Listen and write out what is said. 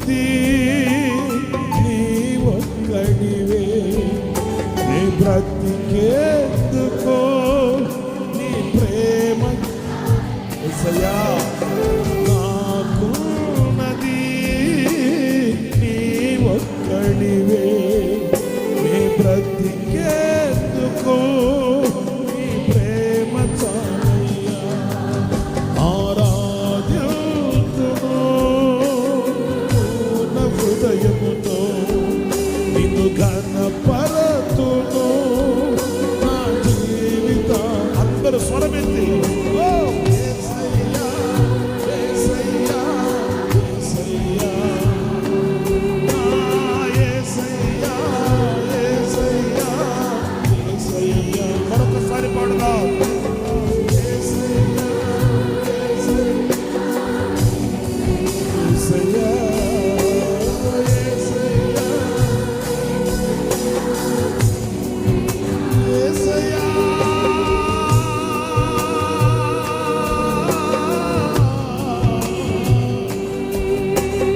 నీ ఒక్కడివే, నీ బ్రతికేందుకో నీ ప్రేమ యేసయ్యా. నాకున్నది నీ ఒక్కడివే, నీ బ్రతికేందుకో నీ ప్రేమ చాలయ్యా. ఆరాధ్యంతును పూర్ణ హృదయముతో నిన్ను